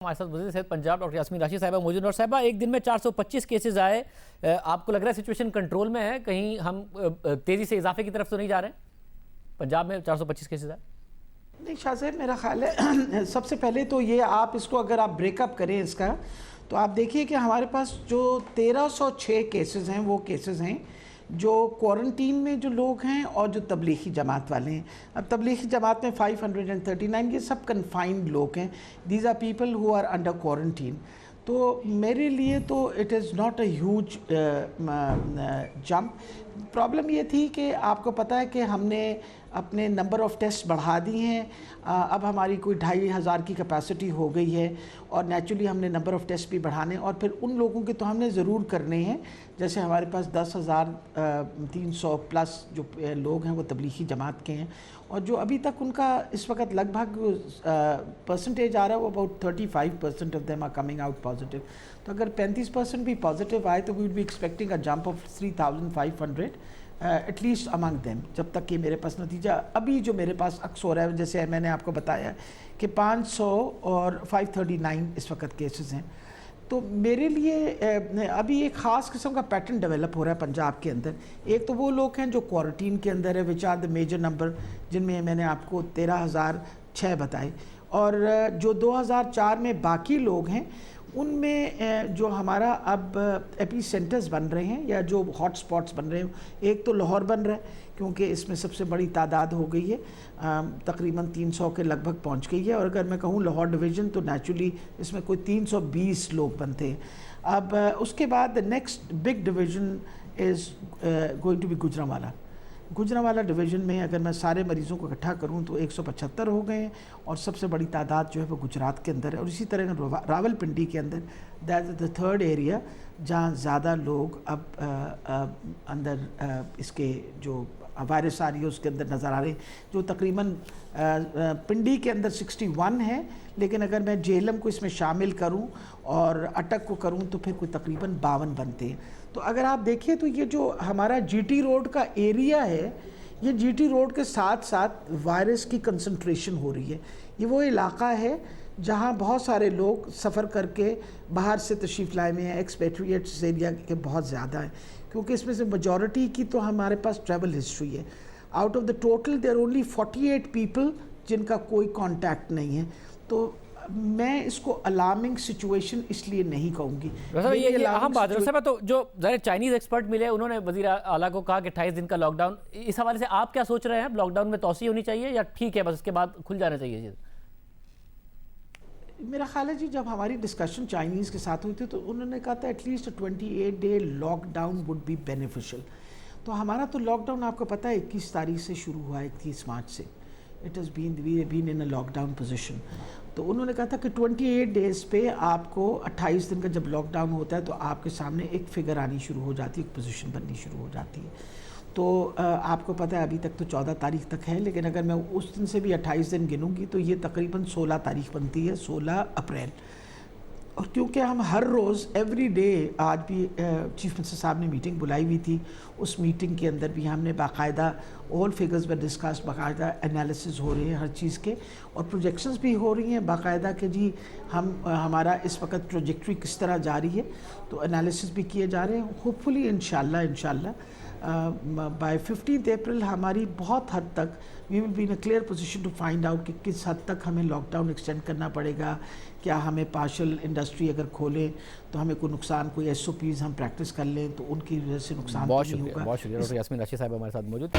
हमारे साथ वज़ीर सेहत पंजाब डॉक्टर यास्मीन राशिद साहिबा मौजूद। और साहिबा, एक दिन में 425 केसेस आए, आपको लग रहा है सिचुएशन कंट्रोल में है? कहीं हम तेज़ी से इजाफे की तरफ तो नहीं जा रहे हैं? पंजाब में 425 केसेस आए। नहीं शाह साहब, मेरा ख्याल है सबसे पहले तो ये आप इसको अगर आप ब्रेकअप करें इसका, तो आप देखिए कि हमारे पास जो 1306 केसेस हैं वो केसेस हैं जो क्वारंटीन में जो लोग हैं और जो तबलीगी जमात वाले हैं। अब तबलीगी जमात में 539 ये सब कन्फाइंड लोग हैं। These are people who are under quarantine. तो मेरे लिए तो it is not a huge jump. Problem ये थी कि आपको पता है कि हमने अपने नंबर ऑफ़ टेस्ट बढ़ा दिए हैं। अब हमारी कोई 2500 की कैपेसिटी हो गई है और नेचुरली हमने नंबर ऑफ़ टेस्ट भी बढ़ाने, और फिर उन लोगों के तो हमने ज़रूर करने हैं। जैसे हमारे पास 10,300 प्लस जो लोग हैं वो तबलीगी जमात के हैं, और जो अभी तक उनका इस वक्त लगभग परसेंटेज आ रहा है वो about 35% of them are coming out positive. तो अगर 35% भी पॉजिटिव आए तो we will be expecting a jump of 3,500 at least among them, जब तक कि मेरे पास नतीजा अभी जो मेरे पास अक्स हो रहा है। जैसे मैंने आपको बताया कि 500 और 539 इस वक्त केसेस हैं। तो मेरे लिए अभी एक ख़ास किस्म का पैटर्न डेवलप हो रहा है पंजाब के अंदर। एक तो वो लोग हैं जो क्वारंटीन के अंदर है, which are the major number, जिनमें मैंने आपको 13,006 बताए, और जो 2004 में बाकी लोग हैं उनमें जो हमारा अब एपी सेंटर्स बन रहे हैं या जो हॉट स्पॉट्स बन रहे हैं, एक तो लाहौर बन रहा है क्योंकि इसमें सबसे बड़ी तादाद हो गई है, तकरीबन 300 के लगभग पहुंच गई है। और अगर मैं कहूँ लाहौर डिवीज़न तो नेचुरली इसमें कोई 320 लोग बनते हैं। अब उसके बाद next big division is going to be Gujranwala division में अगर मैं सारे मरीज़ों को इकट्ठा करूं तो 175 हो गए हैं, और सबसे बड़ी तादाद जो है वो गुजरात के अंदर है। और इसी तरह रावलपिंडी के अंदर that is the third area जहां ज़्यादा लोग अब अंदर इसके जो वायरस आ रही है उसके अंदर नज़र आ रहे हैं, जो तकरीबन पिंडी के अंदर 61 है, लेकिन अगर मैं जेहलम को इसमें शामिल करूं और अटक को करूं तो फिर कोई तकरीबन 52 बनते हैं। तो अगर आप देखिए तो ये जो हमारा जीटी रोड का एरिया है, ये जीटी रोड के साथ साथ वायरस की कंसंट्रेशन हो रही है। ये वो इलाका है जहाँ बहुत सारे लोग सफ़र करके बाहर से तशरीफ़ लाए हुए हैं, एक्सपेट्रिएट्स एरिया के बहुत ज़्यादा हैं, क्योंकि इसमें से मेजॉरिटी की तो हमारे पास ट्रैवल हिस्ट्री है। Out of the total there only 48 people जिनका कोई कांटेक्ट नहीं है। तो मैं इसको अलार्मिंग सिचुएशन इसलिए नहीं कहूँगी। ये अहम बात है। तो जो ज़रा चाइनीज़ एक्सपर्ट मिले उन्होंने वज़ीर आला को कहा कि 28 दिन का लॉकडाउन, इस हवाले से आप क्या सोच रहे हैं? लॉकडाउन में तौसी होनी चाहिए या ठीक है बस उसके बाद खुल जाना चाहिए? मेरा ख्याल है जी, जब हमारी डिस्कशन चाइनीज़ के साथ हुई थी तो उन्होंने कहा था at least 28 day lockdown would be beneficial. तो हमारा तो लॉकडाउन आपको पता है 21 तारीख से शुरू हुआ है, 31 मार्च से। It has been in a lockdown position. तो उन्होंने कहा था कि 28 डेज़ पे आपको 28 दिन का जब लॉकडाउन होता है तो आपके सामने एक फिगर आनी शुरू हो जाती है, एक पोजीशन बननी शुरू हो जाती है। तो आपको पता है अभी तक तो 14 तारीख तक है, लेकिन अगर मैं उस दिन से भी 28 दिन गिनूंगी तो ये तकरीबन 16 तारीख बनती है, 16 अप्रैल। और क्योंकि हम हर रोज़ एवरी डे, आज भी चीफ मिनिस्टर साहब ने मीटिंग बुलाई हुई थी, उस मीटिंग के अंदर भी हमने बाकायदा ऑल फिगर्स पर डिस्कस, बाकायदा एनालिसिस हो रहे हैं हर चीज़ के, और प्रोजेक्शंस भी हो रही हैं बाकायदा कि जी हमारा इस वक्त प्रोजेक्ट्री किस तरह जा रही है। तो एनालिसिस भी किए जा रहे हैं। होपफुली इंशाल्लाह बाय 15 अप्रैल हमारी बहुत हद तक we will be in a clear position to find out कि किस हद तक हमें लॉकडाउन एक्सटेंड करना पड़ेगा। क्या हमें पार्शल इंडस्ट्री अगर खोलें तो हमें कोई नुकसान, कोई SOPs हम प्रैक्टिस कर लें तो उनकी वजह से नुकसान तो नहीं होगा। बहुत शुक्रिया डॉक्टर यास्मीन राशिद साहिबा हमारे साथ मौजूद।